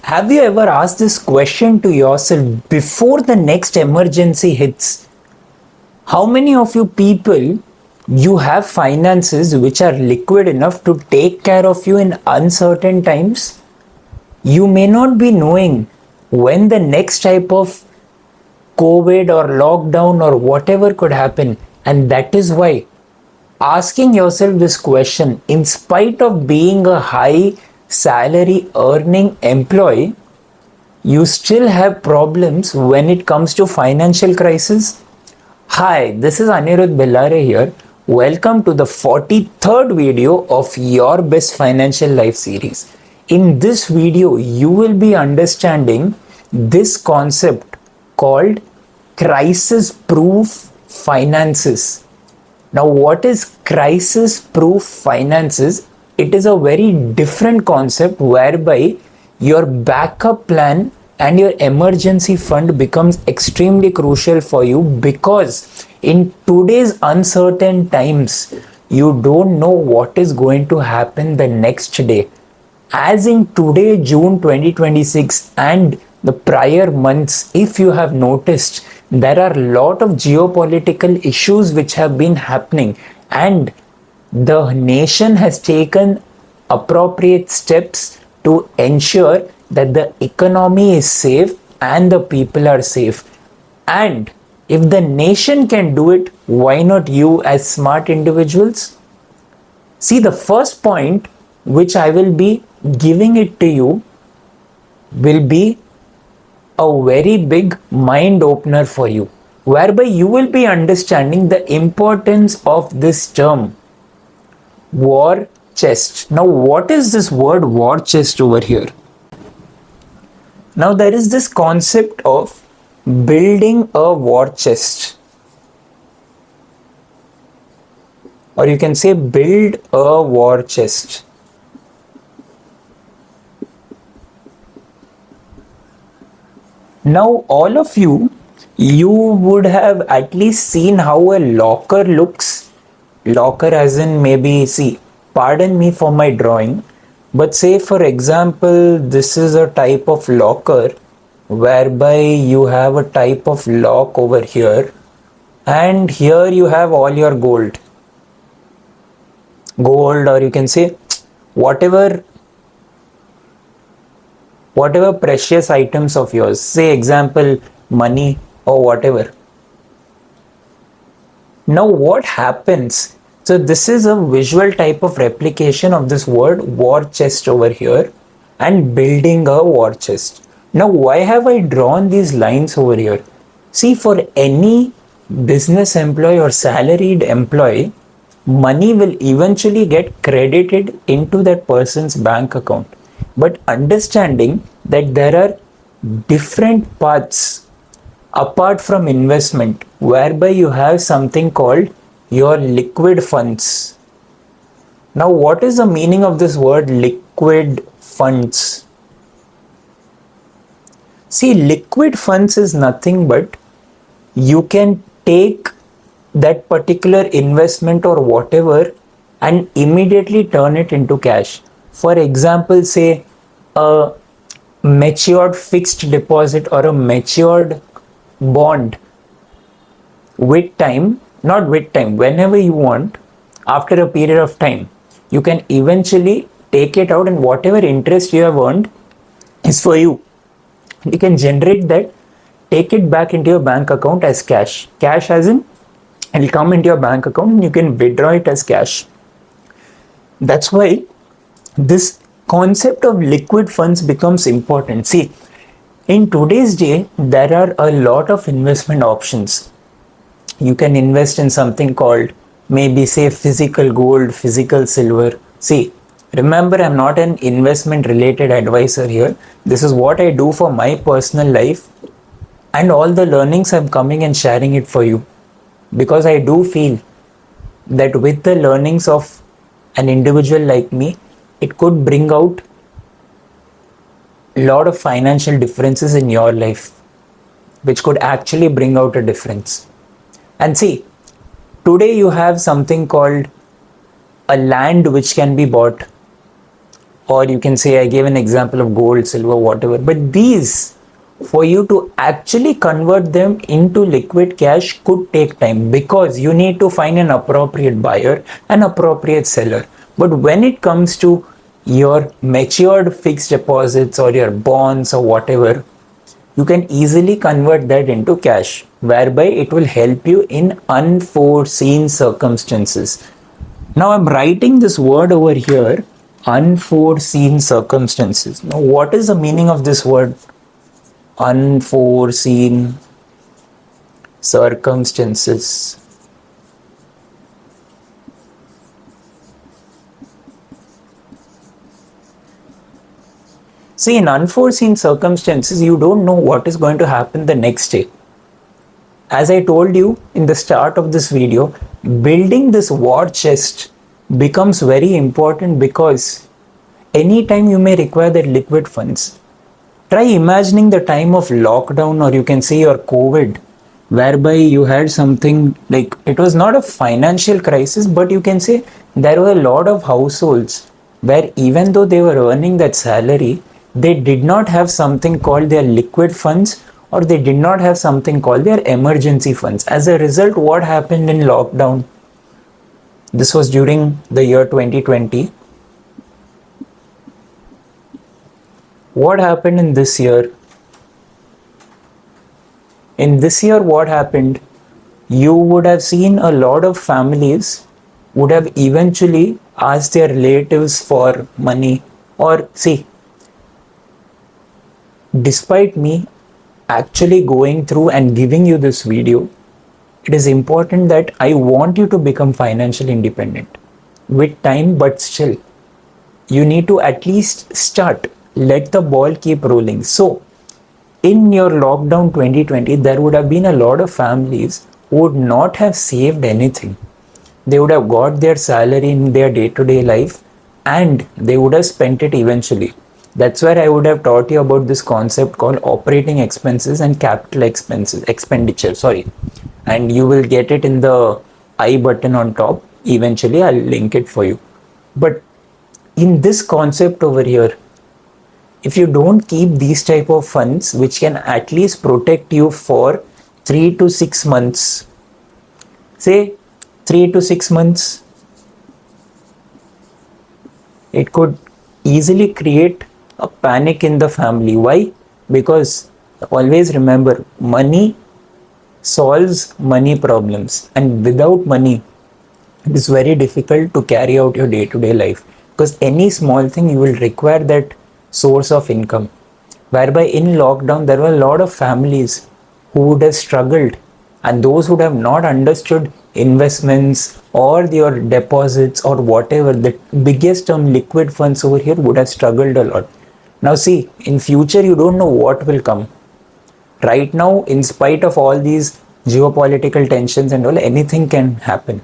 Have you ever asked this question to yourself before the next emergency hits? How many of you people you have finances which are liquid enough to take care of you in uncertain times? You may not be knowing when the next type of COVID or lockdown or whatever could happen, and that is why asking yourself this question, in spite of being a high salary earning employee, you still have problems when it comes to financial crisis. Hi, this is Anirudh Bellare here. Welcome to the 43rd video of your best financial life series. In this video, you will be understanding this concept called crisis proof finances. Now, what is crisis proof finances? It is a very different concept whereby your backup plan and your emergency fund becomes extremely crucial for you, because in today's uncertain times, you don't know what is going to happen the next day. As in today, June 2026, and the prior months, if you have noticed, there are a lot of geopolitical issues which have been happening, and the nation has taken appropriate steps to ensure that the economy is safe and the people are safe. And if the nation can do it, why not you as smart individuals? See, the first point which I will be giving it to you will be a very big mind opener for you, whereby you will be understanding the importance of this term, war chest. Now, what is this word war chest over here? Now, there is this concept of building a war chest, or you can say build a war chest. Now, all of you would have at least seen how a locker looks. Locker as in, maybe, see, pardon me for my drawing, but say for example, this is a type of locker whereby you have a type of lock over here, and here you have all your gold, or you can say whatever precious items of yours, say example money or whatever. Now what happens, so this is a visual type of replication of this word war chest over here, and building a war chest. Now why have I drawn these lines over here? See, for any business employee or salaried employee, money will eventually get credited into that person's bank account. But understanding that there are different paths apart from investment, whereby you have something called your liquid funds. Now, what is the meaning of this word liquid funds? See, liquid funds is nothing but you can take that particular investment or whatever and immediately turn it into cash. For example, say a matured fixed deposit or a matured bond with time, not with time, whenever you want, after a period of time, you can eventually take it out, and whatever interest you have earned is for you. You can generate that, take it back into your bank account as cash. Cash as in, it will come into your bank account and you can withdraw it as cash. That's why this concept of liquid funds becomes important. See, in today's day, there are a lot of investment options. You can invest in something called, maybe say, physical gold, physical silver. See, remember, I'm not an investment related advisor here. This is what I do for my personal life, and all the learnings I'm coming and sharing it for you, because I do feel that with the learnings of an individual like me, it could bring out a lot of financial differences in your life, which could actually bring out a difference. And see, today you have something called a land which can be bought, or you can say I gave an example of gold, silver, whatever. But these, for you to actually convert them into liquid cash could take time, because you need to find an appropriate buyer, an appropriate seller. But when it comes to your matured fixed deposits or your bonds or whatever, you can easily convert that into cash, whereby it will help you in unforeseen circumstances. Now I'm writing this word over here, unforeseen circumstances. Now, what is the meaning of this word? Unforeseen circumstances. See, in unforeseen circumstances, you don't know what is going to happen the next day. As I told you in the start of this video, building this war chest becomes very important, because anytime you may require that liquid funds. Try imagining the time of lockdown, or you can say your COVID, whereby you had something like, it was not a financial crisis, but you can say there were a lot of households where even though they were earning that salary, they did not have something called their liquid funds, or they did not have something called their emergency funds. As a result, what happened in lockdown? This was during the year 2020. What happened in this year? In this year, what happened? You would have seen a lot of families would have eventually asked their relatives for money. Or see, despite me actually going through and giving you this video, it is important that I want you to become financially independent with time, but still you need to at least start. Let the ball keep rolling. So in your lockdown 2020, there would have been a lot of families who would not have saved anything. They would have got their salary in their day-to-day life, and they would have spent it eventually. That's where I would have taught you about this concept called operating expenses and capital expenditure, and you will get it in the I button on top. Eventually I'll link it for you. But in this concept over here, if you don't keep these type of funds which can at least protect you for 3 to 6 months, say 3 to 6 months, it could easily create a panic in the family. Why? Because always remember, money solves money problems, and without money it is very difficult to carry out your day-to-day life, because any small thing you will require that source of income. Whereby in lockdown there were a lot of families who would have struggled, and those who would have not understood investments or your deposits or whatever, the biggest term liquid funds over here, would have struggled a lot. Now see, in future you don't know what will come. Right now, in spite of all these geopolitical tensions and all, anything can happen.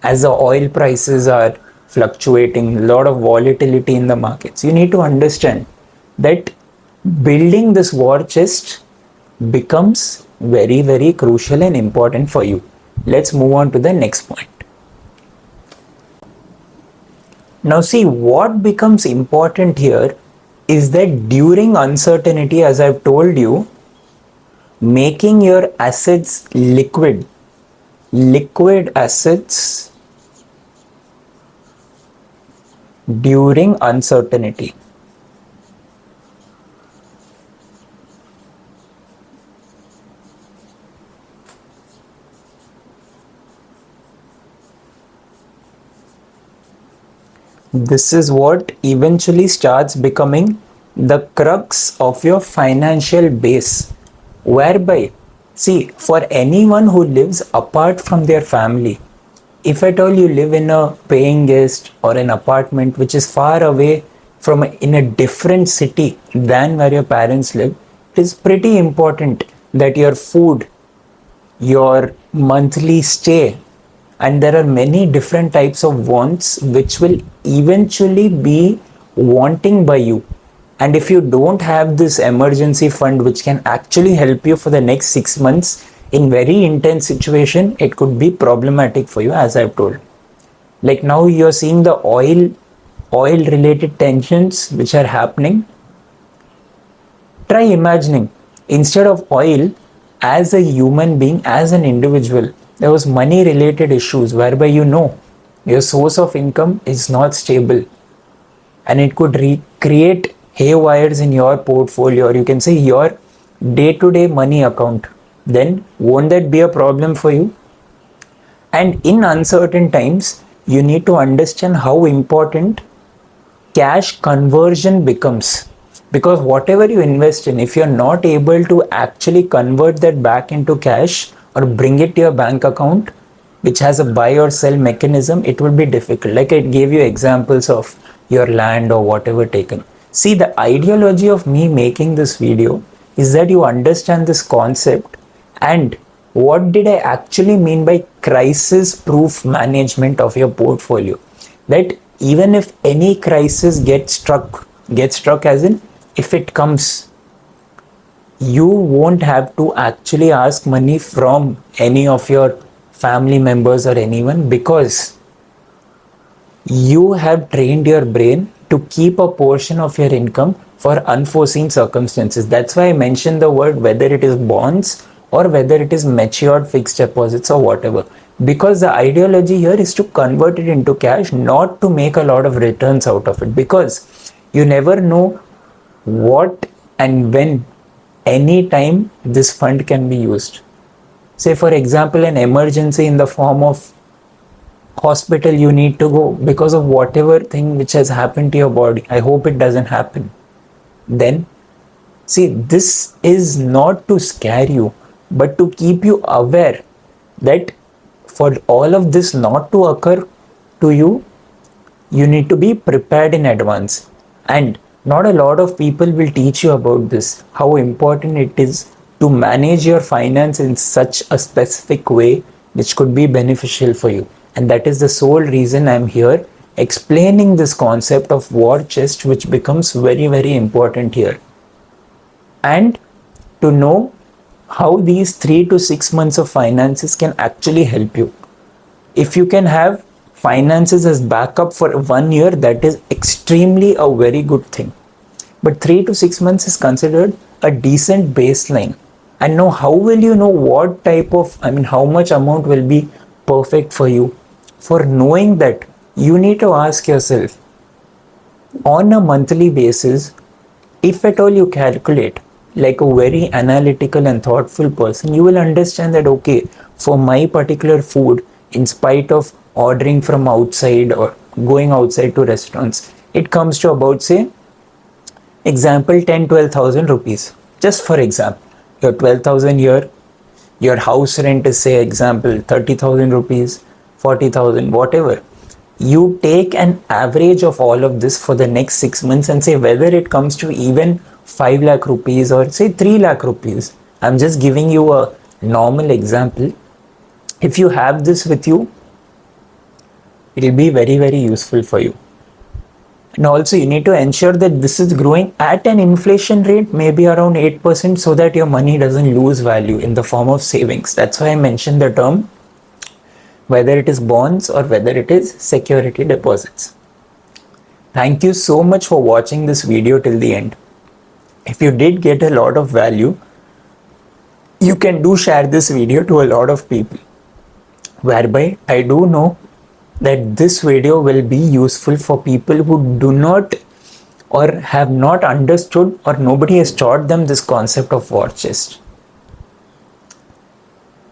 As the oil prices are fluctuating, a lot of volatility in the markets, you need to understand that building this war chest becomes very, very crucial and important for you. Let's move on to the next point. Now see, what becomes important here is that during uncertainty, as I've told you, making your assets liquid assets during uncertainty. This is what eventually starts becoming the crux of your financial base, whereby, see, for anyone who lives apart from their family, if at all you live in a paying guest or an apartment which is far away from in a different city than where your parents live, it is pretty important that your food, your monthly stay, and there are many different types of wants which will eventually be wanting by you. And if you don't have this emergency fund which can actually help you for the next 6 months in very intense situation, it could be problematic for you, as I've told. Like now you're seeing the oil oil related tensions which are happening, try imagining, instead of oil, as a human being, as an individual, there was money related issues whereby your source of income is not stable, and it could create haywires in your portfolio, or you can say your day to day money account. Then won't that be a problem for you? And in uncertain times, you need to understand how important cash conversion becomes, because whatever you invest in, if you're not able to actually convert that back into cash or bring it to your bank account which has a buy or sell mechanism, it will be difficult. Like I gave you examples of your land or whatever taken. See, the ideology of me making this video is that you understand this concept, and what did I actually mean by crisis proof management of your portfolio. That even if any crisis gets struck as in if it comes, you won't have to actually ask money from any of your family members or anyone, because you have trained your brain to keep a portion of your income for unforeseen circumstances. That's why I mentioned the word, whether it is bonds or whether it is matured fixed deposits or whatever, because the ideology here is to convert it into cash, not to make a lot of returns out of it, because you never know what and when, any time this fund can be used. Say for example, an emergency in the form of hospital, you need to go because of whatever thing which has happened to your body. I hope it doesn't happen. Then see, this is not to scare you, but to keep you aware that for all of this not to occur to you, you need to be prepared in advance. And not a lot of people will teach you about this, how important it is to manage your finance in such a specific way which could be beneficial for you. And that is the sole reason I'm here explaining this concept of war chest, which becomes very, very important here. And to know how these 3 to 6 months of finances can actually help you. If you can have finances as backup for 1 year, that is extremely a very good thing. But 3 to 6 months is considered a decent baseline. And now how will you know what type of, how much amount will be perfect for you? For knowing that, you need to ask yourself, on a monthly basis, if at all you calculate like a very analytical and thoughtful person, you will understand that, okay, for my particular food, in spite of ordering from outside or going outside to restaurants, it comes to about, say, example, 10-12,000 rupees. Just for example, your 12,000 here, your house rent is, say, example, 30,000 rupees, 40,000, whatever. You take an average of all of this for the next 6 months and say whether it comes to even 5 lakh rupees or say 3 lakh rupees. I'm just giving you a normal example. If you have this with you, it will be very, very useful for you. And also you need to ensure that this is growing at an inflation rate, maybe around 8%, so that your money doesn't lose value in the form of savings. That's why I mentioned the term, whether it is bonds or whether it is security deposits. Thank you so much for watching this video till the end. If you did get a lot of value, you can do share this video to a lot of people, whereby I do know that this video will be useful for people who do not or have not understood, or nobody has taught them this concept of war chest.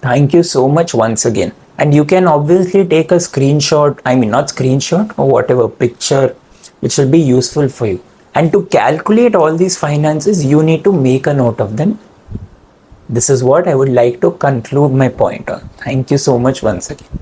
Thank you so much once again. And you can obviously take a screenshot, not screenshot, or whatever picture, which will be useful for you. And to calculate all these finances, you need to make a note of them. This is what I would like to conclude my point on. Thank you so much once again.